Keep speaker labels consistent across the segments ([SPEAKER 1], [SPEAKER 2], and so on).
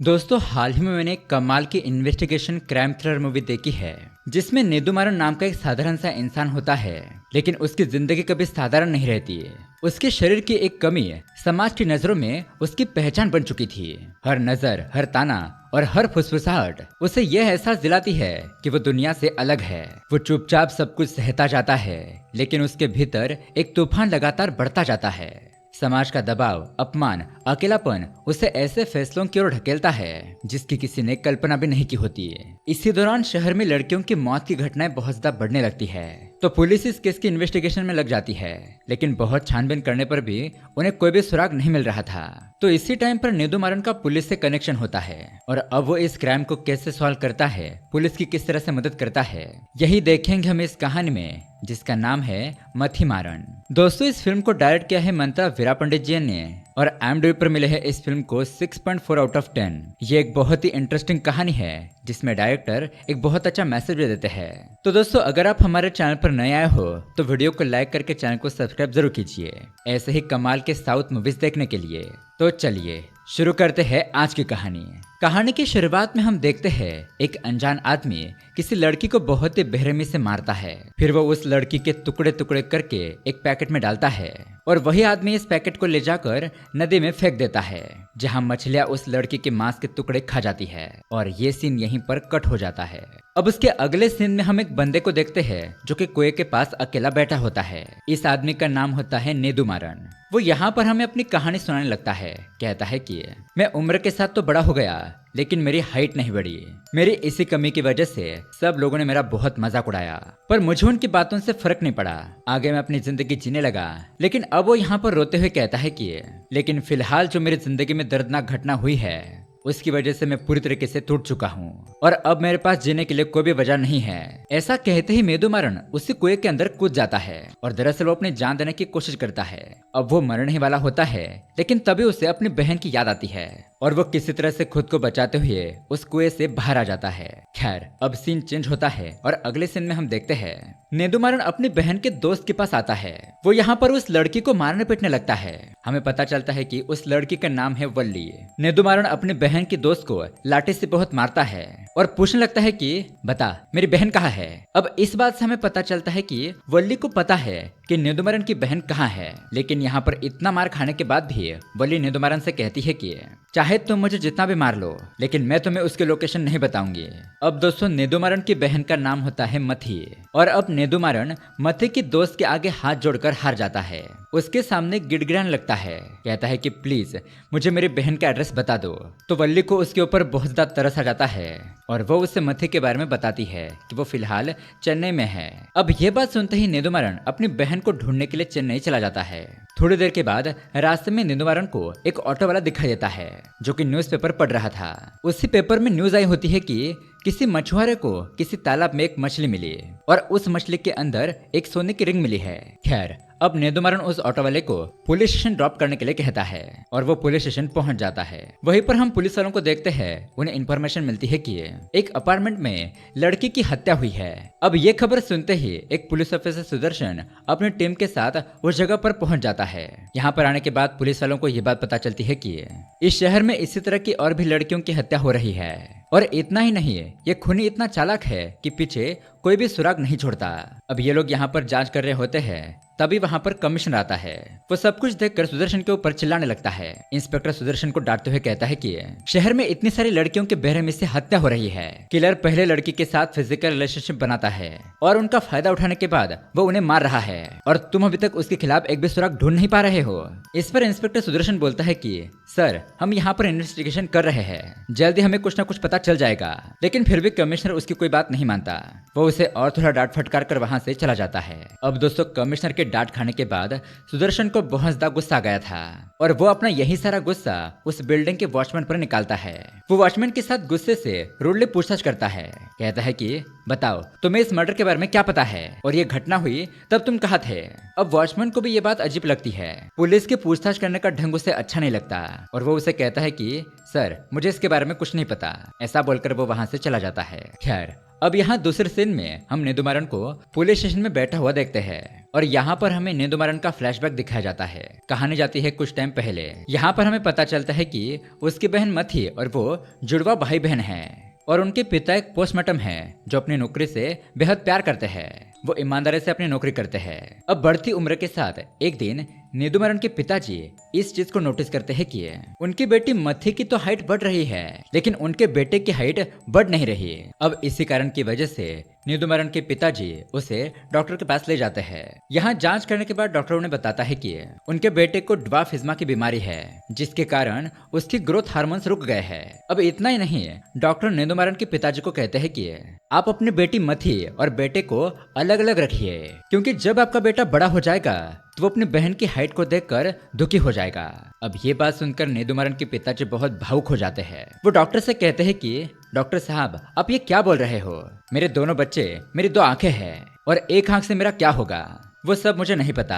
[SPEAKER 1] दोस्तों हाल ही में मैंने एक कमाल की इन्वेस्टिगेशन क्राइम थ्रिलर मूवी देखी है जिसमें नेदुमारन नाम का एक साधारण सा इंसान होता है, लेकिन उसकी जिंदगी कभी साधारण नहीं रहती है। उसके शरीर की एक कमी समाज की नजरों में उसकी पहचान बन चुकी थी। हर नजर, हर ताना और हर फुसफुसाहट उसे यह एहसास दिलाती है कि वो दुनिया से अलग है। वो चुपचाप सब कुछ सहता जाता है, लेकिन उसके भीतर एक तूफान लगातार बढ़ता जाता है। समाज का दबाव, अपमान, अकेलापन उसे ऐसे फैसलों की ओर ढकेलता है जिसकी किसी ने कल्पना भी नहीं की होती है। इसी दौरान शहर में लड़कियों की मौत की घटनाएं बहुत ज्यादा बढ़ने लगती है, तो पुलिस इस केस की इन्वेस्टिगेशन में लग जाती है, लेकिन बहुत छानबीन करने पर भी उन्हें कोई भी सुराग नहीं मिल रहा था। तो इसी टाइम पर नेदुमारन का पुलिस से कनेक्शन होता है और अब वो इस क्राइम को कैसे सॉल्व करता है, पुलिस की किस तरह से मदद करता है, यही देखेंगे हम इस कहानी में जिसका नाम है मथीमारन। दोस्तों इस फिल्म को डायरेक्ट किया है मंत्रा वीरा पंडित जी ने और IMDb पर मिले है इस फिल्म को 6.4 आउट ऑफ 10। ये एक बहुत ही इंटरेस्टिंग कहानी है जिसमें डायरेक्टर एक बहुत अच्छा मैसेज भी देते हैं। तो दोस्तों अगर आप हमारे चैनल पर नए आए हो तो वीडियो को लाइक करके चैनल को सब्सक्राइब जरूर कीजिए ऐसे ही कमाल के साउथ मूवीज देखने के लिए। तो चलिए शुरू करते हैं आज की कहानी। कहानी की शुरुआत में हम देखते हैं एक अनजान आदमी किसी लड़की को बहुत ही बेरहमी से मारता है। फिर वो उस लड़की के टुकड़े टुकड़े करके एक पैकेट में डालता है और वही आदमी इस पैकेट को ले जाकर नदी में फेंक देता है, जहां मछलियां उस लड़की के मांस के टुकड़े खा जाती है और ये सीन यहीं पर कट हो जाता है। अब उसके अगले सीन में हम एक बंदे को देखते हैं जो कि कुएं के पास अकेला बैठा होता है। इस आदमी का नाम होता है नेदुमारन। वो यहाँ पर हमें अपनी कहानी सुनाने लगता है। कहता है कि मैं उम्र के साथ तो बड़ा हो गया, लेकिन मेरी हाइट नहीं बढ़ी। मेरी इसी कमी की वजह से सब लोगों ने मेरा बहुत मजाक उड़ाया, पर मुझे उनकी बातों से फर्क नहीं पड़ा। आगे मैं अपनी जिंदगी जीने लगा। लेकिन अब वो यहाँ पर रोते हुए कहता है कि लेकिन फिलहाल जो मेरी जिंदगी में दर्दनाक घटना हुई है उसकी वजह से मैं पूरी तरीके से टूट चुका हूँ और अब मेरे पास जीने के लिए कोई भी वजह नहीं है। ऐसा कहते ही नेदुमारन उसी कुएं के अंदर कूद जाता है और दरअसल वो अपनी जान देने की कोशिश करता है। अब वो मरने ही वाला होता है, लेकिन तभी उसे अपनी बहन की याद आती है और वो किसी तरह से खुद को बचाते हुए उस कुएं से बाहर आ जाता है। खैर अब सीन चेंज होता है और अगले सीन में हम देखते हैं नेदुमारन अपनी बहन के दोस्त के पास आता है। वो यहाँ पर उस लड़की को मारने पीटने लगता है। हमें पता चलता है कि उस लड़की का नाम है वल्ली। नेदुमारन अपनी बहन की दोस्त को लाठी से बहुत मारता है और पूछने लगता है कि बता मेरी बहन कहाँ है। अब इस बात से हमें पता चलता है कि वल्ली को पता है कि नेदुमारन की बहन कहाँ है, लेकिन यहाँ पर इतना मार खाने के बाद भी वल्ली नेदुमारन से कहती है कि चाहे तुम मुझे जितना भी मार लो, लेकिन मैं तुम्हें उसकी लोकेशन नहीं बताऊंगी। अब दोस्तों नेदुमारन की बहन का नाम होता है मथी और अब नेदुमारन मथी की दोस्त के आगे हाथ जोड़कर हार जाता है। उसके सामने गिड़गिड़ाने लगता है। कहता है कि प्लीज मुझे मेरी बहन का एड्रेस बता दो। तो वल्ली को उसके ऊपर बहुत ज्यादा तरस आ जाता है और वो उसे मथी के बारे में बताती है कि वो फिलहाल चेन्नई में है। अब ये बात सुनते ही नेदुमारन अपनी बहन को ढूंढने के लिए चेन्नई चला जाता है। थोड़ी देर के बाद रास्ते में नेदुमारन को एक ऑटो वाला दिखाई देता है जो कि न्यूज़पेपर पढ़ रहा था। उसी पेपर में न्यूज आई होती है कि किसी मछुआरे को किसी तालाब में एक मछली मिली और उस मछली के अंदर एक सोने की रिंग मिली है। खैर अब नेदुमारन उस ऑटो वाले को पुलिस स्टेशन ड्रॉप करने के लिए कहता है और वो पुलिस स्टेशन पहुंच जाता है। वहीं पर हम पुलिस वालों को देखते हैं। उन्हें इन्फॉर्मेशन मिलती है कि एक अपार्टमेंट में लड़की की हत्या हुई है। अब ये खबर सुनते ही एक पुलिस ऑफिसर सुदर्शन अपनी टीम के साथ उस जगह पर पहुंच जाता है। यहाँ पर आने के बाद पुलिस वालों को ये बात पता चलती है कि इस शहर में इसी तरह की और भी लड़कियों की हत्या हो रही है और इतना ही नहीं, ये खूनी इतना चालाक है कि पीछे कोई भी सुराग नहीं छोड़ता। अब ये लोग यहाँ पर जांच कर रहे होते हैं, तभी वहाँ पर कमिश्नर आता है। वो सब कुछ देखकर सुदर्शन के ऊपर चिल्लाने लगता है। इंस्पेक्टर सुदर्शन को डांटते हुए कहता है कि शहर में इतनी सारी लड़कियों के बेरहमी से हत्या हो रही है। किलर पहले लड़की के साथ फिजिकल रिलेशनशिप बनाता है और उनका फायदा उठाने के बाद वो उन्हें मार रहा है और तुम अभी तक उसके खिलाफ एक भी सुराग ढूंढ नहीं पा रहे हो। इस पर इंस्पेक्टर सुदर्शन बोलता है कि सर हम यहाँ पर इन्वेस्टिगेशन कर रहे हैं, जल्दी हमें कुछ ना कुछ पता चल जाएगा। लेकिन फिर भी कमिश्नर उसकी कोई बात नहीं मानता। वो उसे और थोड़ा डांट फटकार कर वहां से चला जाता है। अब दोस्तों कमिश्नर के डांट खाने के बाद सुदर्शन को बहुत ज्यादा गुस्सा आ गया था और वो अपना यही सारा गुस्सा उस बिल्डिंग के वॉचमैन पर निकालता है। वो वॉचमैन के साथ गुस्से से रूडली पूछताछ करता है। कहता है कि बताओ तुम्हें इस मर्डर के बारे में क्या पता है और ये घटना हुई तब तुम कहाँ थे। अब वॉचमैन को भी ये बात अजीब लगती है। पुलिस की पूछताछ करने का ढंग उसे अच्छा नहीं लगता और वो उसे कहता है कि सर मुझे इसके बारे में कुछ नहीं पता। ऐसा बोलकर वो वहां से चला जाता है। खैर अब यहाँ दूसरे सीन में हम नेदुमारन को पुलिस स्टेशन में बैठा हुआ देखते हैं और यहाँ पर हमें नेदुमारन का फ्लैशबैक दिखाया जाता है। कहानी जाती है कुछ टाइम पहले। यहाँ पर हमें पता चलता है कि उसकी बहन मथी और वो जुड़वा भाई बहन हैं और उनके पिता एक पोस्टमार्टम है जो अपनी नौकरी से बेहद प्यार करते हैं। वो ईमानदारी से अपनी नौकरी करते हैं। अब बढ़ती उम्र के साथ एक दिन नेदुमारन के पिताजी इस चीज को नोटिस करते हैं कि उनकी बेटी मथी की तो हाइट बढ़ रही है लेकिन उनके बेटे की हाइट बढ़ नहीं रही। अब इसी कारण की वजह से नेदुमारन के पिताजी उसे डॉक्टर के पास ले जाते हैं। यहाँ जांच करने के बाद डॉक्टर उन्हें बताता है कि उनके बेटे को ड्वार्फिज्मा की बीमारी है जिसके कारण उसकी ग्रोथ हार्मोन्स रुक गए हैं। अब इतना ही नहीं, डॉक्टर नेदुमारन के पिताजी को कहते हैं कि आप अपनी बेटी मथी और बेटे को अलग अलग रखिए क्योंकि जब आपका बेटा बड़ा हो जाएगा तो वो अपनी बहन की हाइट को देखकर दुखी हो जाएगा। अब ये बात सुनकर नेदुमारन के पिताजी बहुत भावुक हो जाते हैं। वो डॉक्टर से कहते हैं कि डॉक्टर साहब आप ये क्या बोल रहे हो, मेरे दोनों बच्चे, मेरी दो आंखें हैं और एक आंख से मेरा क्या होगा वो सब मुझे नहीं पता,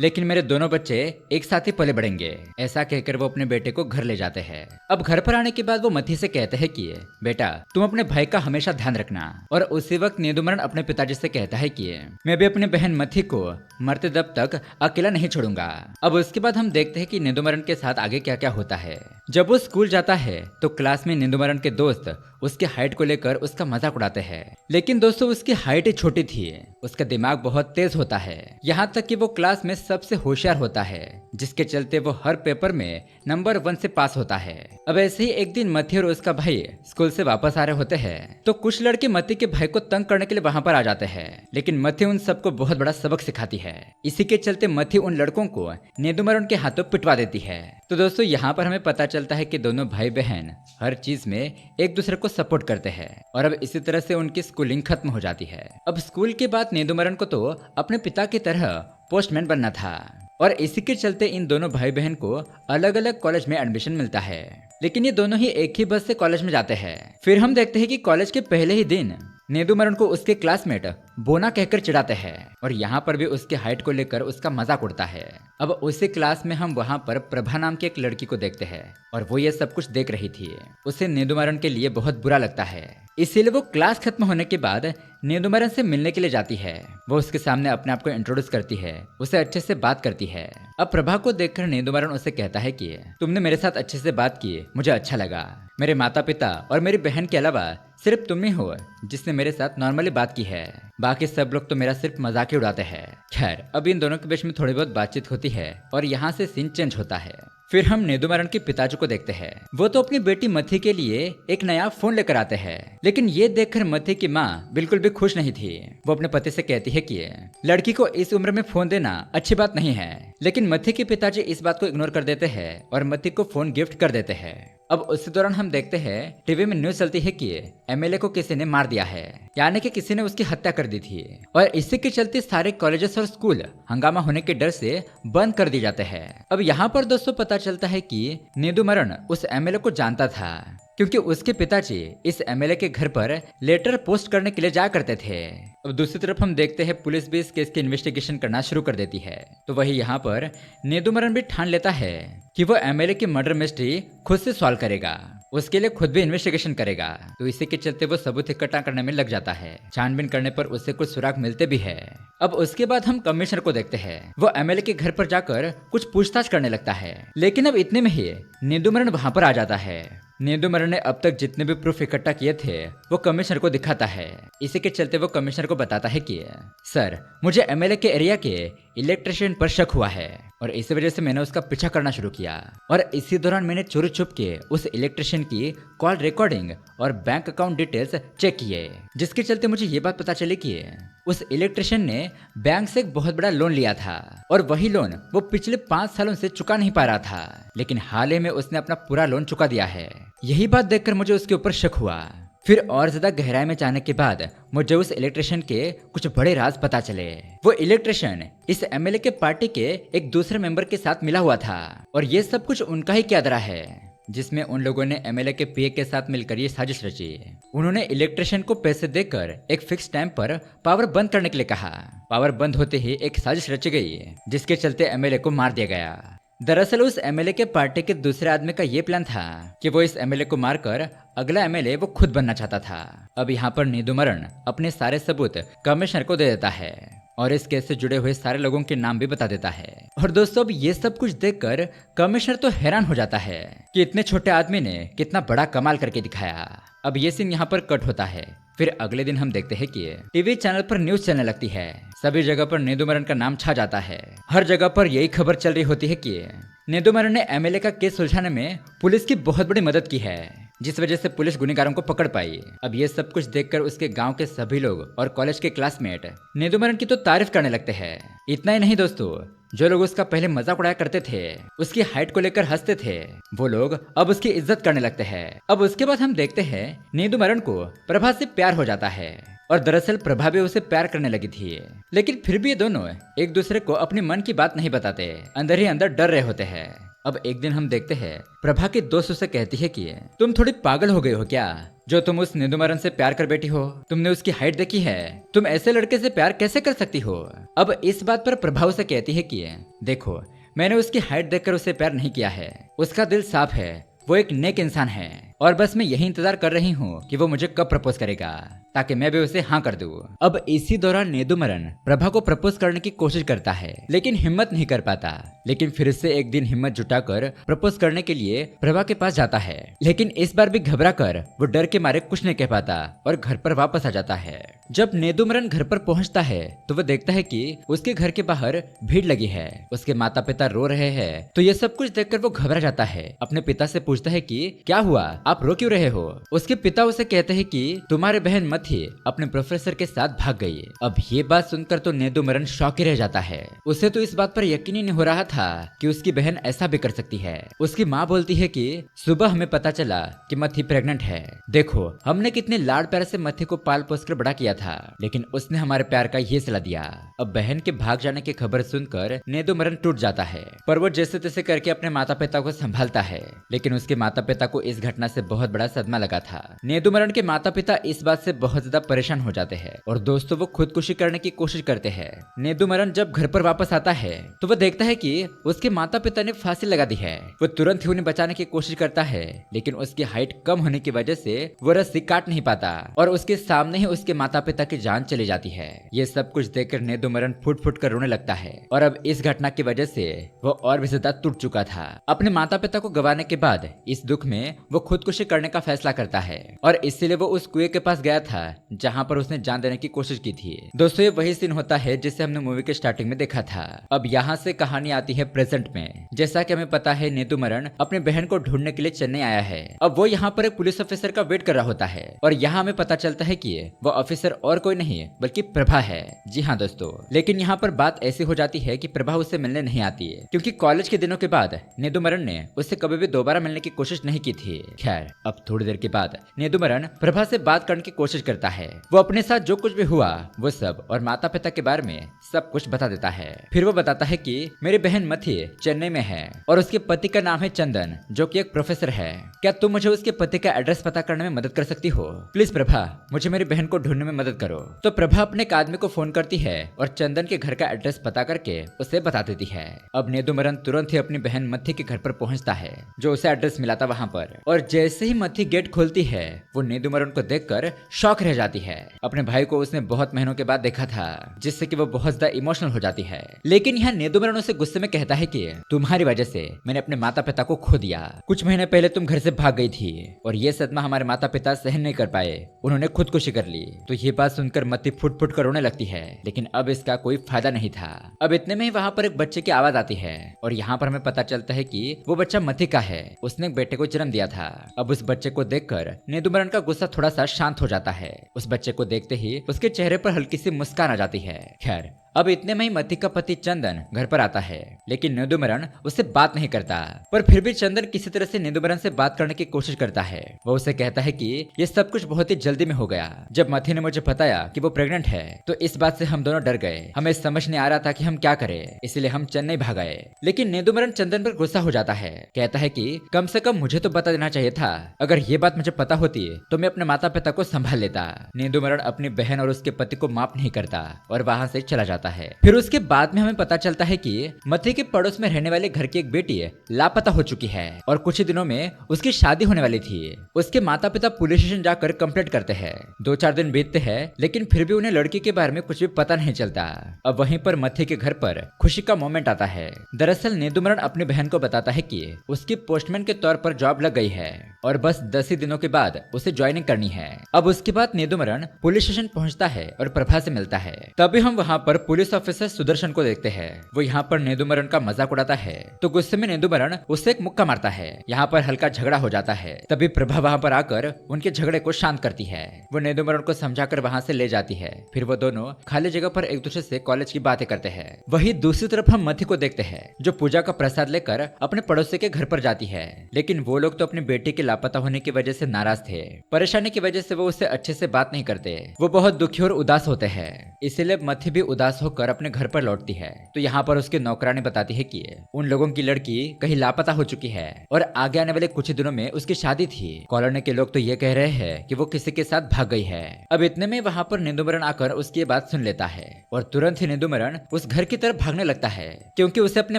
[SPEAKER 1] लेकिन मेरे दोनों बच्चे एक साथ ही पले बढ़ेंगे। ऐसा कहकर वो अपने बेटे को घर ले जाते हैं। अब घर पर आने के बाद वो मथी से कहते हैं कि बेटा तुम अपने भाई का हमेशा ध्यान रखना। और उसी वक्त नेदुमारन अपने पिताजी से कहता है कि मैं भी अपनी बहन मथी को मरते दम तक अकेला नहीं छोड़ूंगा। अब उसके बाद हम देखते हैं कि नेदुमारन के साथ आगे क्या क्या होता है। जब वो स्कूल जाता है तो क्लास में नेदुमारन के दोस्त उसकी हाइट को लेकर उसका मजाक उड़ाते हैं, लेकिन दोस्तों उसकी हाइट ही छोटी थी, उसका दिमाग बहुत तेज होता है। यहाँ तक कि वो क्लास में सबसे होशियार होता है जिसके चलते वो हर पेपर में नंबर 1 से पास होता है। अब ऐसे ही एक दिन मथी और उसका भाई स्कूल से वापस आ रहे होते हैं तो कुछ लड़के मथी के भाई को तंग करने के लिए वहाँ पर आ जाते हैं, लेकिन मथी उन सबको बहुत बड़ा सबक सिखाती है। इसी के चलते मथी उन लड़कों को नेदुमारन के हाथों पिटवा देती है। तो दोस्तों यहाँ पर हमें पता चलता है कि दोनों भाई बहन हर चीज में एक दूसरे को सपोर्ट करते हैं और अब इसी तरह से उनकी स्कूलिंग खत्म हो जाती है। अब स्कूल के बाद नेदुमारन को तो अपने पिता की तरह पोस्टमैन बनना था और इसी के चलते इन दोनों भाई बहन को अलग अलग कॉलेज में एडमिशन मिलता है, लेकिन ये दोनों ही एक ही बस से कॉलेज में जाते हैं। फिर हम देखते हैं कि कॉलेज के पहले ही दिन नेदुमारन को उसके क्लासमेट बोना कहकर चिढ़ाते हैं और यहाँ पर भी उसकी हाइट को लेकर उसका मजाक उड़ता है। अब उसी क्लास में हम वहाँ पर प्रभा नाम की एक लड़की को देखते हैं और वो ये सब कुछ देख रही थी। उसे नेदुमारन के लिए बहुत बुरा लगता है, इसीलिए वो क्लास खत्म होने के बाद नेदुमारन से मिलने के लिए जाती है। वो उसके सामने अपने आप को इंट्रोड्यूस करती है, उसे अच्छे से बात करती है। अब प्रभा को देखकर नेदुमारन उसे कहता है कि तुमने मेरे साथ अच्छे से बात की, मुझे अच्छा लगा। मेरे माता पिता और मेरी बहन के अलावा सिर्फ तुम ही हो जिसने मेरे साथ नॉर्मली बात की है, बाकी सब लोग तो मेरा सिर्फ मजाक ही उड़ाते हैं। खैर अब इन दोनों के बीच में थोड़ी बहुत बातचीत होती है और यहाँ से सीन चेंज होता है। फिर हम नेदुमारन के पिताजी को देखते हैं। वो तो अपनी बेटी मथी के लिए एक नया फोन लेकर आते हैं, लेकिन ये देखकर मथी की माँ बिल्कुल भी खुश नहीं थी। वो अपने पति से कहती है कि लड़की को इस उम्र में फोन देना अच्छी बात नहीं है, लेकिन मथी के पिताजी इस बात को इग्नोर कर देते हैं और मथी को फोन गिफ्ट कर देते हैं। अब उसी दौरान हम देखते हैं टीवी में न्यूज चलती है कि एमएलए को किसी ने मार दिया है, यानी कि किसी ने उसकी हत्या कर दी थी और इसी के चलते सारे कॉलेजेस और स्कूल हंगामा होने के डर से बंद कर दिए जाते हैं। अब यहाँ पर दोस्तों पता चलता है कि नेदुमारन उस एमएलए को जानता था क्योंकि उसके पिताजी इस एमएलए के घर पर लेटर पोस्ट करने के लिए जाया करते थे। अब दूसरी तरफ हम देखते हैं पुलिस भी इस केस की इन्वेस्टिगेशन करना शुरू कर देती है। तो वही यहाँ पर नेदुमारन भी ठान लेता है कि वो एमएलए की मर्डर मिस्ट्री खुद से सॉल्व करेगा, उसके लिए खुद भी इन्वेस्टिगेशन करेगा। तो इसी के चलते वो सबूत इकट्ठा करने में लग जाता है। छानबीन करने पर उसे कुछ सुराग मिलते भी है। अब उसके बाद हम कमिश्नर को देखते हैं। वो एमएलए के घर पर जाकर कुछ पूछताछ करने लगता है, लेकिन अब इतने में ही नेदुमारन वहां पर आ जाता है। नेदुमारन ने अब तक जितने भी प्रूफ इकट्ठा किए थे वो कमिश्नर को दिखाता है। इसी के चलते वो कमिश्नर को बताता है कि सर मुझे एमएलए के एरिया के इलेक्ट्रिशियन पर शक हुआ है और इसी वजह से मैंने उसका पीछा करना शुरू किया और इसी दौरान मैंने चोरी छुप के उस इलेक्ट्रिशियन की कॉल रिकॉर्डिंग और बैंक अकाउंट डिटेल्स चेक किए, जिसके चलते मुझे ये बात पता चली कि उस इलेक्ट्रिशियन ने बैंक से एक बहुत बड़ा लोन लिया था और वही लोन वो पिछले 5 सालों से चुका नहीं पा रहा था, लेकिन हाल ही में उसने अपना पूरा लोन चुका दिया है। यही बात देखकर मुझे उसके ऊपर शक हुआ। फिर और ज्यादा गहराई में जाने के बाद मुझे उस इलेक्ट्रिशियन के कुछ बड़े राज पता चले। वो इलेक्ट्रिशियन इस एमएलए के पार्टी के एक दूसरे मेंबर के साथ मिला हुआ था और ये सब कुछ उनका ही किया है, जिसमें उन लोगों ने एमएलए के पीए के साथ मिलकर ये साजिश रची। उन्होंने इलेक्ट्रिशियन को पैसे देकर एक फिक्स टाइम पर पावर बंद करने के लिए कहा। पावर बंद होते ही एक साजिश रची गई जिसके चलते एमएलए को मार दिया गया। दरअसल उस एमएलए के पार्टी के दूसरे आदमी का ये प्लान था कि वो इस एमएलए को मारकर अगला एमएलए वो खुद बनना चाहता था। अब यहाँ पर नीदुमरन अपने सारे सबूत कमिश्नर को दे देता है और इस केस से जुड़े हुए सारे लोगों के नाम भी बता देता है। और दोस्तों अब ये सब कुछ देखकर कमिश्नर तो हैरान हो जाता है कि इतने छोटे आदमी ने कितना बड़ा कमाल करके दिखाया। अब ये सीन यहाँ पर कट होता है। फिर अगले दिन हम देखते हैं कि टीवी चैनल पर न्यूज चलने लगती है। सभी जगह पर नीदुमरन का नाम छा जाता है। हर जगह पर यही खबर चल रही होती है कि नीदुमरन ने एमएलए का केस सुलझाने में पुलिस की बहुत बड़ी मदद की है, जिस वजह से पुलिस गुनहगारों को पकड़ पाई। अब ये सब कुछ देखकर उसके गांव के सभी लोग और कॉलेज के क्लासमेट नीदुमरन की तो तारीफ करने लगते हैं। इतना ही नहीं दोस्तों, जो लोग उसका पहले मजाक उड़ाया करते थे, उसकी हाइट को लेकर हंसते थे, वो लोग अब उसकी इज्जत करने लगते हैं। अब उसके बाद हम देखते हैं नीदुमरन को प्रभा से प्यार हो जाता है और दरअसल प्रभा भी उसे प्यार करने लगी थी। लेकिन फिर भी ये दोनों एक दूसरे को अपने मन की बात नहीं बताते, अंदर ही अंदर डर रहे होते हैं। अब एक दिन हम देखते हैं प्रभा की दोस्त उसे कहती है कि तुम थोड़ी पागल हो गई हो क्या, जो तुम उस नीदुमरन से प्यार कर बैठी हो। तुमने उसकी हाइट देखी है, तुम ऐसे लड़के से प्यार कैसे कर सकती हो। अब इस बात पर प्रभा उसे कहती है कि देखो, मैंने उसकी हाइट देखकर उसे प्यार नहीं किया है, उसका दिल साफ है, वो एक नेक इंसान है और बस मैं यही इंतजार कर रही हूँ कि वो मुझे कब प्रपोज करेगा ताकि मैं भी उसे हाँ कर दूं। अब इसी दौरान नीदुमरन प्रभा को प्रपोज करने की कोशिश करता है, लेकिन हिम्मत नहीं कर पाता। लेकिन फिर से एक दिन हिम्मत जुटाकर प्रपोज करने के लिए प्रभा के पास जाता है, लेकिन इस बार भी घबरा कर वो डर के मारे कुछ नहीं कह पाता और घर पर वापस आ जाता है। जब नीदुमरन घर पर पहुंचता है तो वो देखता है कि उसके घर के बाहर भीड़ लगी है, उसके माता पिता रो रहे हैं। तो ये सब कुछ देखकर वो घबरा जाता है। अपने पिता से पूछता है कि क्या हुआ, आप रो क्यों रहे हो। उसके पिता उसे कहते हैं कि तुम्हारे बहन मथी अपने प्रोफेसर के साथ भाग गई। अब ये बात सुनकर तो नीदुमरन शॉक ही रह जाता है। उसे तो इस बात पर यकीन ही नहीं हो रहा था कि उसकी बहन ऐसा भी कर सकती है। उसकी माँ बोलती है कि सुबह हमें पता चला कि मथी प्रेग्नेंट है। देखो, हमने कितने लाड प्यार से मथी को पाल पोस कर बड़ा किया था, लेकिन उसने हमारे प्यार का ये सिला दिया। अब बहन के भाग जाने की खबर सुनकर नीदुमरन टूट जाता है, पर वो जैसे तैसे करके अपने माता पिता को संभालता है। लेकिन उसके माता पिता को इस घटना से बहुत बड़ा सदमा लगा था। नीदुमरन के माता पिता इस बात से बहुत ज्यादा परेशान हो जाते हैं और दोस्तों वो खुदकुशी करने की कोशिश करते हैं। नीदुमरन जब घर पर वापस आता है तो वो देखता है कि उसके माता पिता ने फांसी लगा दी है। वो तुरंत ही उन्हें बचाने की कोशिश करता है, लेकिन उसकी हाइट कम होने की वजह से वो रस्सी काट नहीं पाता और उसके सामने ही उसके माता पिता की जान चली जाती है। ये सब कुछ देखकर नीदुमरन फुट फुट कर रोने लगता है और अब इस घटना की वजह से वो और भी ज्यादा टूट चुका था। अपने माता पिता को गंवाने के बाद इस दुख में वो खुदकुशी करने का फैसला करता है और इसीलिए वो उस कुएं के पास गया था जहाँ पर उसने जान देने की कोशिश की थी। दोस्तों ये वही सीन होता है जिसे हमने मूवी के स्टार्टिंग में देखा था। अब यहाँ से कहानी आती है प्रेजेंट में। जैसा कि हमें पता है नीदुमरन अपने बहन को ढूंढने के लिए चेन्नई आया है। अब वो यहाँ पर एक पुलिस ऑफिसर का वेट कर रहा होता है और यहाँ हमें पता चलता है कि वो ऑफिसर और कोई नहीं बल्कि प्रभा है। जी हाँ दोस्तों, लेकिन यहाँ पर बात ऐसी हो जाती है कि प्रभा उससे मिलने नहीं आती है, क्योंकि कॉलेज के दिनों के बाद नीदुमरन ने उससे कभी भी दोबारा मिलने की कोशिश नहीं की थी। खैर, अब थोड़ी देर के बाद नीदुमरन प्रभा से बात करने की कोशिश करता है। वो अपने साथ जो कुछ भी हुआ वो सब और माता पिता के बारे में सब कुछ बता देता है। फिर वो बताता है कि मेरी बहन मथी चेन्नई में है और उसके पति का नाम है चंदन, जो कि एक प्रोफेसर है। क्या तुम मुझे उसके पति का एड्रेस पता करने में मदद कर सकती हो? प्लीज प्रभा, मुझे मेरी बहन को ढूंढने में मदद करो। तो प्रभा अपने एक आदमी को फोन करती है और चंदन के घर का एड्रेस पता करके उसे बता देती है। अब नीदुमरन तुरंत ही अपनी बहन मथी के घर पर पहुंचता है, जो उसे एड्रेस मिला था वहाँ पर। और जैसे ही मथी गेट खोलती है वो नीदुमरन को देखकर शॉक रह जाती है। अपने भाई को उसने बहुत महीनों के बाद देखा था, जिससे कि वो बहुत ज्यादा इमोशनल हो जाती है। लेकिन यहाँ नीदुमरन उसे गुस्से में कहता है कि तुम्हारी वजह से मैंने अपने माता पिता को खो दिया। कुछ महीने पहले तुम घर से भाग गई थी और ये सदमा हमारे माता पिता सहन नहीं कर पाए, उन्होंने खुदकुशी कर ली। तो ये बात सुनकर मती फुट फुट कर रोने लगती है, लेकिन अब इसका कोई फायदा नहीं था। अब इतने में ही वहाँ पर एक बच्चे की आवाज आती है और यहाँ पर हमें पता चलता है कि वो बच्चा मती का है। उसने एक बेटे को जन्म दिया था। अब उस बच्चे को देखकर नीदुमरन का गुस्सा थोड़ा सा शांत हो जाता है। उस बच्चे को देखते ही उसके चेहरे पर हल्की सी मुस्कान आ जाती है। खैर, अब इतने में ही मती का पति चंदन घर पर आता है, लेकिन नीदुमरन उससे बात नहीं करता। पर फिर भी चंदन किसी तरह से नीदुमरन से बात करने की कोशिश करता है। वो उसे कहता है कि ये सब कुछ बहुत ही जल्दी में हो गया। जब मथी ने मुझे बताया कि वो प्रेग्नेंट है तो इस बात से हम दोनों डर गए। हमें समझ नहीं आ रहा था कि हम क्या करें, इसलिए हम चेन्नई भाग गए। लेकिन नीदुमरन चंदन पर गुस्सा हो जाता है, कहता है कि कम से कम मुझे तो बता देना चाहिए था। अगर ये बात मुझे पता होती तो मैं अपने माता पिता को संभाल लेता। नीदुमरन अपनी बहन और उसके पति को माफ नहीं करता और वहां से चला जाता जाता है। फिर उसके बाद में हमें पता चलता है कि मथी के पड़ोस में रहने वाले घर की एक बेटी लापता हो चुकी है और कुछ ही दिनों में उसकी शादी होने वाली थी। उसके माता पिता पुलिस स्टेशन जाकर कंप्लेंट करते हैं। 2-4 दिन बीतते हैं लेकिन फिर भी उन्हें लड़की के बारे में कुछ भी पता नहीं चलता। अब वहीं पर मथी के घर पर खुशी का मोमेंट आता है। दरअसल नेदुमरन अपनी बहन को बताता है कि उसकी पोस्टमैन के तौर पर जॉब लग गई है और बस 10 ही दिनों के बाद उसे ज्वाइनिंग करनी है। अब उसके बाद नेदुमरन पुलिस स्टेशन पहुंचता है और प्रभा से मिलता है। तभी हम वहां पर पुलिस ऑफिसर सुदर्शन को देखते हैं। वो यहाँ पर नेदुमरन का मजाक उड़ाता है तो गुस्से में नेदुमरन उससे एक मुक्का मारता है। यहाँ पर हल्का झगड़ा हो जाता है। तभी प्रभा वहाँ पर आकर उनके झगड़े को शांत करती है। वो नेदुमरन को समझाकर वहाँ से ले जाती है। फिर वो दोनों खाली जगह पर एक दूसरे से कॉलेज की बातें करते हैं। वही दूसरी तरफ हम मथी को देखते हैं जो पूजा का प्रसाद लेकर अपने पड़ोसी के घर पर जाती है। लेकिन वो लोग तो अपनी बेटी के लापता होने की वजह से नाराज थे। परेशानी की वजह से वो उससे अच्छे से बात नहीं करते। वो बहुत दुखी और उदास होते हैं। इसीलिए मथी भी उदास होकर अपने घर पर लौटती है। तो यहाँ पर उसकी नौकरानी बताती है कि उन लोगों की लड़की कहीं लापता हो चुकी है और आगे आने वाले कुछ दिनों में उसकी शादी थी। कॉलोनी के लोग तो ये कह रहे हैं कि वो किसी के साथ भाग गई है। अब इतने में वहाँ पर नेदुमरन आकर उसकी बात सुन लेता है और तुरंत ही नेदुमरन उस घर की तरफ भागने लगता है क्योंकि उसे अपने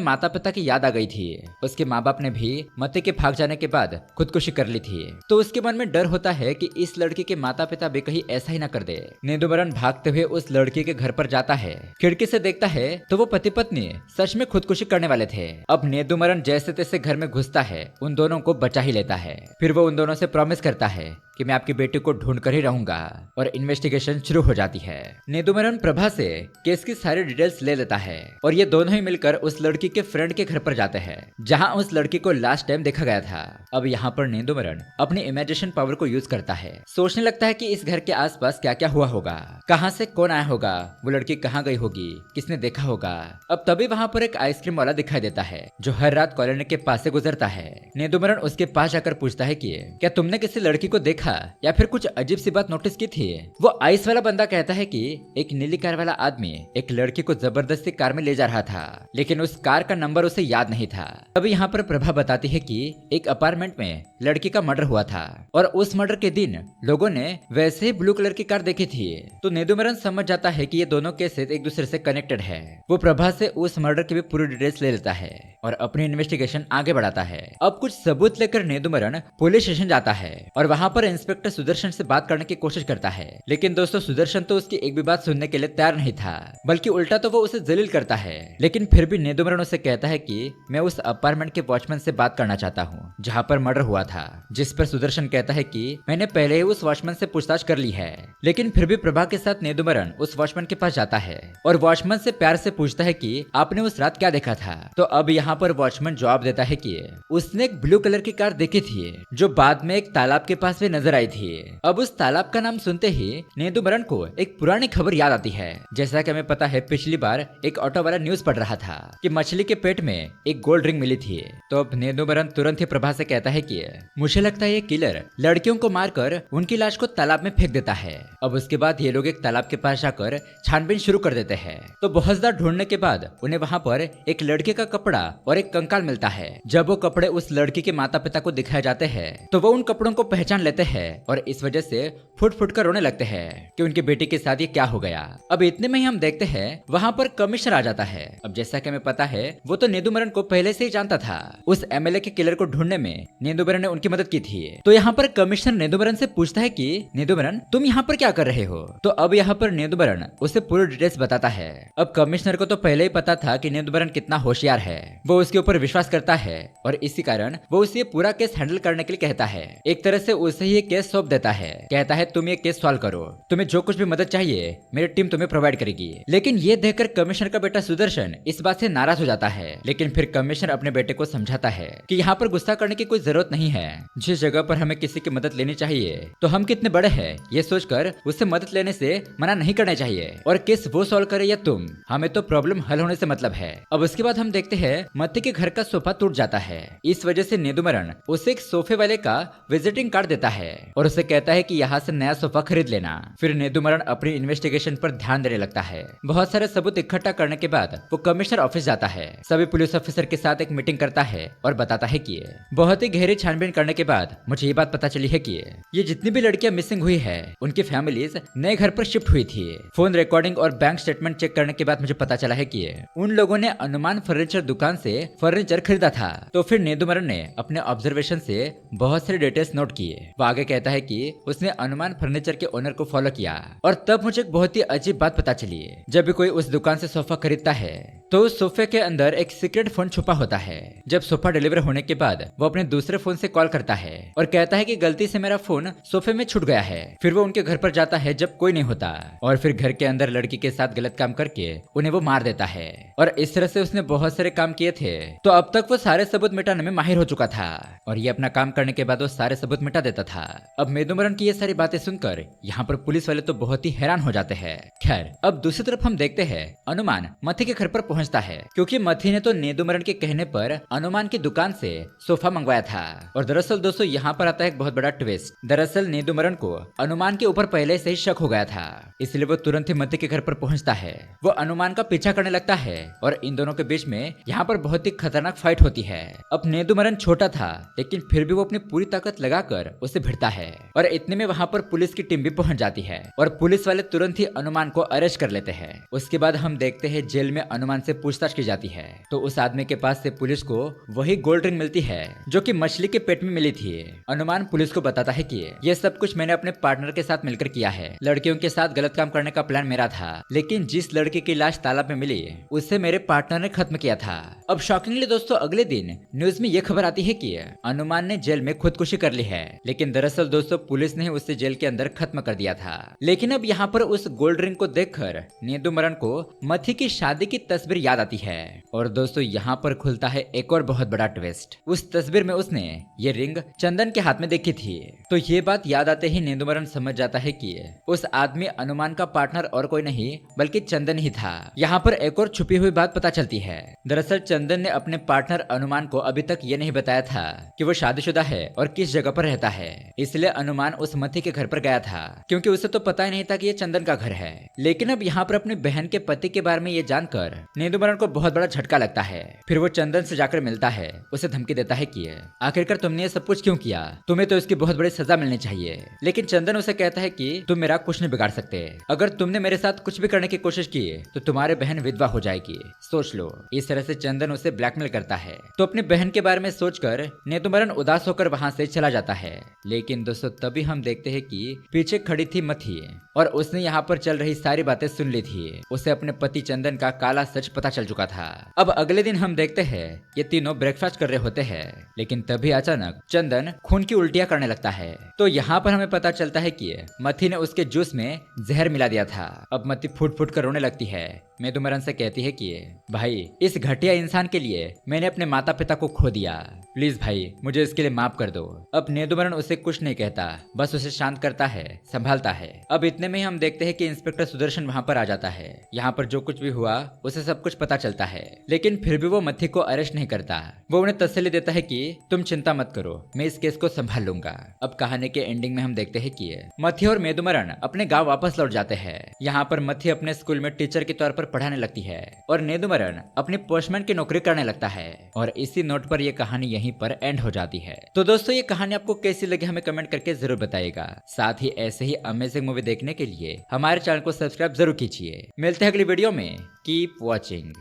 [SPEAKER 1] माता पिता की याद आ गई थी। उसके माँ बाप ने भी मथी के भाग जाने के बाद खुदकुशी कर ली थी। तो उसके मन में डर होता है कि इस लड़की के माता पिता भी कहीं ऐसा ही ना कर दे। नेदुमरन भागते हुए उस लड़की के घर पर जाता है। खिड़की से देखता है तो वो पति पत्नी सच में खुदकुशी करने वाले थे। अब नेदुमरन जैसे तैसे घर में घुसता है, उन दोनों को बचा ही लेता है। फिर वो उन दोनों से प्रॉमिस करता है कि मैं आपकी बेटी को ढूंढ कर ही रहूंगा और इन्वेस्टिगेशन शुरू हो जाती है। नेदुमरन प्रभा से केस की सारी डिटेल्स ले लेता है और ये दोनों ही मिलकर उस लड़की के फ्रेंड के घर पर जाते हैं जहां उस लड़की को लास्ट टाइम देखा गया था। अब यहाँ पर नेदुमरन अपनी इमेजिनेशन पावर को यूज करता है। सोचने लगता है कि इस घर के आसपास क्या क्या हुआ होगा, कहाँ से कौन आया होगा, वो लड़की कहाँ गई होगी, किसने देखा होगा। अब तभी वहाँ पर एक आइसक्रीम वाला दिखाई देता है जो हर रात कॉलोनी के पास से गुजरता है। नेदुमरन उसके पास जाकर पूछता है कि क्या तुमने किसी लड़की को देखा या फिर कुछ अजीब सी बात नोटिस की थी। वो आइस वाला बंदा कहता है कि एक नीली कार वाला आदमी एक लड़की को जबरदस्ती कार में ले जा रहा था लेकिन उस कार का नंबर उसे याद नहीं था। तभी यहाँ पर प्रभा बताती है कि एक अपार्टमेंट में लड़की का मर्डर हुआ था और उस मर्डर के दिन लोगों ने वैसे ही ब्लू कलर की कार देखी थी। तो नेदुमरन समझ जाता है कि ये दोनों केसेस एक दूसरे से कनेक्टेड है। वो प्रभा से उस मर्डर की भी पूरी डिटेल्स ले लेता है और अपनी इन्वेस्टिगेशन आगे बढ़ाता है। अब कुछ सबूत लेकर नेदुमरन पुलिस स्टेशन जाता है और वहाँ पर इंस्पेक्टर सुदर्शन से बात करने की कोशिश करता है। लेकिन दोस्तों सुदर्शन तो उसकी एक भी बात सुनने के लिए तैयार नहीं था, बल्कि उल्टा तो वो उसे जलील करता है। लेकिन फिर भी नेदुमरन उसे कहता है कि मैं उस अपार्टमेंट के वॉचमैन से बात करना चाहता हूँ जहाँ पर मर्डर हुआ था। जिस पर सुदर्शन कहता है कि मैंने पहले ही उस वॉचमैन से पूछताछ कर ली है। लेकिन फिर भी प्रभा के साथ नेदुमरन उस वॉचमैन के पास जाता है और वॉचमैन से प्यार से पूछता है कि आपने उस रात क्या देखा था। तो अब यहाँ पर वॉचमैन जवाब देता है कि उसने एक ब्लू कलर की कार देखी थी जो बाद में एक तालाब के पास भी नजर आई थी। अब उस तालाब का नाम सुनते ही नेदुमरन को एक पुरानी खबर याद आती है। जैसा कि हमें पता है पिछली बार एक ऑटो वाला न्यूज पढ़ रहा था कि मछली के पेट में एक गोल्ड रिंग मिली थी। तो अब नेदुमरन तुरंत ही प्रभा से कहता है कि मुझे लगता है ये किलर लड़कियों को मारकर उनकी लाश को तालाब में फेंक देता है। अब उसके बाद ये लोग एक तालाब के पास जाकर छानबीन शुरू कर देते हैं। तो बहुत ज्यादा ढूंढने के बाद उन्हें वहाँ पर एक लड़के का कपड़ा और एक कंकाल मिलता है। जब वो कपड़े उस लड़की के माता पिता को दिखाए जाते हैं तो वो उन कपड़ों को पहचान लेते हैं और इस वजह से फुट फुट कर रोने लगते हैं कि उनकी बेटी के साथ ये क्या हो गया। अब इतने में ही हम देखते हैं वहाँ पर कमिश्नर आ जाता है। अब जैसा कि हमें पता है वो तो नेदुमरन को पहले से ही जानता था। उस एमएलए के किलर को ढूंढने में नेदुमरन ने उनकी मदद की थी। तो यहाँ पर कमिश्नर नेदुमरन से पूछता है कि नेदुमरन तुम यहाँ पर क्या कर रहे हो। तो अब यहाँ पर नेदुमरन उसे पूरी डिटेल्स बताता है। अब कमिश्नर को तो पहले ही पता था कि नेदुमरन कितना होशियार है। वो उसके ऊपर विश्वास करता है और इसी कारण वो उसे पूरा केस हैंडल करने के लिए कहता है। एक तरह से उसे ही केस सौंप देता है। कहता है तुम ये केस सॉल्व करो, तुम्हें जो कुछ भी मदद चाहिए मेरी टीम तुम्हें प्रोवाइड करेगी। लेकिन ये देखकर कमिश्नर का बेटा सुदर्शन इस बात से नाराज हो जाता है। लेकिन फिर कमिश्नर अपने बेटे को समझाता है कि यहाँ पर गुस्सा करने की कोई जरूरत नहीं है। जिस जगह पर हमें किसी की मदद लेनी चाहिए तो हम कितने बड़े हैं ये सोचकर उससे मदद लेने से मना नहीं करना चाहिए। और केस वो सॉल्व करे या तुम, हमें तो प्रॉब्लम हल होने से मतलब है। अब उसके बाद हम देखते हैं मत्ती के घर का सोफा टूट जाता है। इस वजह से नेदुमरन उसे एक सोफे वाले का विजिटिंग कार्ड देता है और उसे कहता है कि यहाँ से नया सोफा खरीद लेना। फिर नेदुमरन अपनी इन्वेस्टिगेशन पर ध्यान देने लगता है। बहुत सारे सबूत इकट्ठा करने के बाद वो कमिश्नर ऑफिस जाता है। सभी पुलिस ऑफिसर के साथ एक मीटिंग करता है और बताता है कि बहुत ही गहरी छानबीन करने करने के बाद मुझे ये बात पता चली है कि ये जितनी भी लड़कियां मिसिंग हुई है उनकी फैमिलीज नए घर पर शिफ्ट हुई थी। फोन रिकॉर्डिंग और बैंक स्टेटमेंट चेक करने के बाद मुझे पता चला है कि उन लोगों ने अनुमान फर्नीचर दुकान से फर्नीचर खरीदा था। तो फिर नेदुमरन ने अपने ऑब्जर्वेशन से बहुत सारे डिटेल्स नोट किए। वो आगे कहता है कि उसने अनुमान फर्नीचर के ओनर को फॉलो किया और तब मुझे एक बहुत ही अजीब बात पता चली। जब भी कोई उस दुकान से सोफा खरीदता है तो उस सोफे के अंदर एक सीक्रेट फोन छुपा होता है। जब सोफा डिलीवर होने के बाद वो अपने दूसरे फोन से कॉल करता है और कहता है कि गलती से मेरा फोन सोफे में छूट गया है। फिर वो उनके घर पर जाता है जब कोई नहीं होता और फिर घर के अंदर लड़की के साथ गलत काम करके उन्हें वो मार देता है। और इस तरह से उसने बहुत सारे काम किए थे तो अब तक वो सारे सबूत मिटाने में माहिर हो चुका था और ये अपना काम करने के बाद वो सारे सबूत मिटा देता था। अब नेदुमरन की ये सारी बातें सुनकर यहाँ पर पुलिस वाले तो बहुत ही हैरान हो जाते हैं। खैर अब दूसरी तरफ हम देखते हैं अनुमान मथी के घर पर पहुंचता है क्योंकि मथी ने तो नेदुमरन के कहने पर अनुमान की दुकान से सोफा मंगवाया था। और दरअसल दोस्तों यहाँ पर आता है एक बहुत बड़ा ट्विस्ट। दरअसल नेदुमरन को अनुमान के ऊपर पहले से ही शक हो गया था, इसलिए वो तुरंत ही मथी के घर पर पहुंचता है। वो अनुमान का पीछा करने लगता है और इन दोनों के बीच में यहाँ पर बहुत ही खतरनाक फाइट होती है। अब नेदुमरन छोटा था लेकिन फिर भी वो अपनी पूरी ताकत लगाकर उसे भिड़ता है और इतने में वहाँ पर पुलिस की टीम भी पहुंच जाती है और पुलिस वाले तुरंत ही अनुमान को अरेस्ट कर लेते हैं। उसके बाद हम देखते हैं जेल में अनुमान से पूछताछ की जाती है तो उस आदमी के पास से पुलिस को वही गोल्ड रिंग मिलती है जो कि मछली के पेट में मिली थी। अनुमान पुलिस को बताता है कि ये सब कुछ मैंने अपने पार्टनर के साथ मिलकर किया है। लड़कियों के साथ गलत काम करने का प्लान मेरा था लेकिन जिस लड़की की लाश तालाब में मिली उसे मेरे पार्टनर ने खत्म किया था। अब शॉकिंगली दोस्तों अगले दिन न्यूज में ये खबर आती है कि अनुमान ने जेल में खुदकुशी कर ली है, लेकिन दरअसल दोस्तों पुलिस ने उसे जेल के अंदर खत्म कर दिया था। लेकिन अब यहाँ पर उस गोल्ड रिंग को देखकर नेदुमरन को मथी की शादी की तस्वीर याद आती है और दोस्तों यहाँ पर खुलता है एक और बहुत बड़ा ट्विस्ट। उस तस्वीर में उसने ये रिंग चंदन के हाथ में देखी थी। तो ये बात याद आते ही नेदुमरन समझ जाता है कि उस आदमी अनुमान का पार्टनर और कोई नहीं बल्कि चंदन ही था। यहाँ पर एक और छुपी हुई बात पता चलती है। दरअसल चंदन ने अपने पार्टनर अनुमान को अभी तक ये नहीं बताया था कि वो शादीशुदा है और किस जगह पर रहता है, इसलिए अनुमान उस मथी के घर पर गया था क्योंकि उसे तो पता ही नहीं था कि ये चंदन का घर है। लेकिन अब यहाँ पर अपनी बहन के पति के बारे में ये जानकर नेदुमरन को बहुत बड़ा झटका लगता है। फिर वो चंदन से जाकर मिलता है, उसे धमकी देता है कि आखिरकार तुमने ये सब कुछ क्यों किया, तुम्हें तो इसकी बहुत बड़ी सजा मिलनी चाहिए। लेकिन चंदन उसे कहता है कि तुम मेरा कुछ नहीं बिगाड़ सकते, अगर तुमने मेरे साथ कुछ भी करने की कोशिश की तो तुम्हारे बहन विधवा हो जाएगी, सोच लो। इस तरह से चंदन उसे ब्लैकमेल करता है। तो अपनी बहन के बारे में सोचकर नेदुमरन उदास होकर वहां से चला जाता है। लेकिन दोस्तों तभी हम देखते हैं कि पीछे खड़ी थी मथी और उसने यहाँ पर चल रही सारी बातें सुन ली थी। उसे अपने पति चंदन का काला सच पता चल चुका था। अब अगले दिन हम देखते हैं ये तीनों ब्रेकफास्ट कर रहे होते हैं, लेकिन तभी अचानक चंदन खून की उल्टियां करने लगता है। तो यहाँ पर हमें पता चलता है कि मथी ने उसके जूस में जहर मिला दिया था। अब मथी फूट फूट कर रोने लगती है। नेदुमरन से कहती है कि भाई इस घटिया इंसान के लिए मैंने अपने माता पिता को खो दिया, प्लीज भाई मुझे इसके लिए माफ कर दो। अब नेदुमरन उसे कुछ नहीं कहता, बस उसे शांत करता है, संभालता है। अब इतने में ही हम देखते हैं कि इंस्पेक्टर सुदर्शन वहाँ पर आ जाता है। यहाँ पर जो कुछ भी हुआ उसे सब कुछ पता चलता है, लेकिन फिर भी वो मथी को अरेस्ट नहीं करता। वो उन्हें तसल्ली देता है कि तुम चिंता मत करो, मैं इस केस को संभाल लूंगा। अब कहानी के एंडिंग में हम देखते हैं कि मथी और नेदुमरन अपने गाँव वापस लौट जाते हैं। यहाँ पर मथी अपने स्कूल में टीचर के तौर पर पढ़ाने लगती है और नेदुमरन अपनी पोस्टमैन की नौकरी करने लगता है। और इसी नोट पर यह कहानी यहीं पर एंड हो जाती है। तो दोस्तों ये कहानी आपको कैसी लगी हमें कमेंट करके जरूर बताइएगा। साथ ही ऐसे ही अमेजिंग मूवी देखने के लिए हमारे चैनल को सब्सक्राइब जरूर कीजिए। मिलते हैं अगली वीडियो में। Keep watching.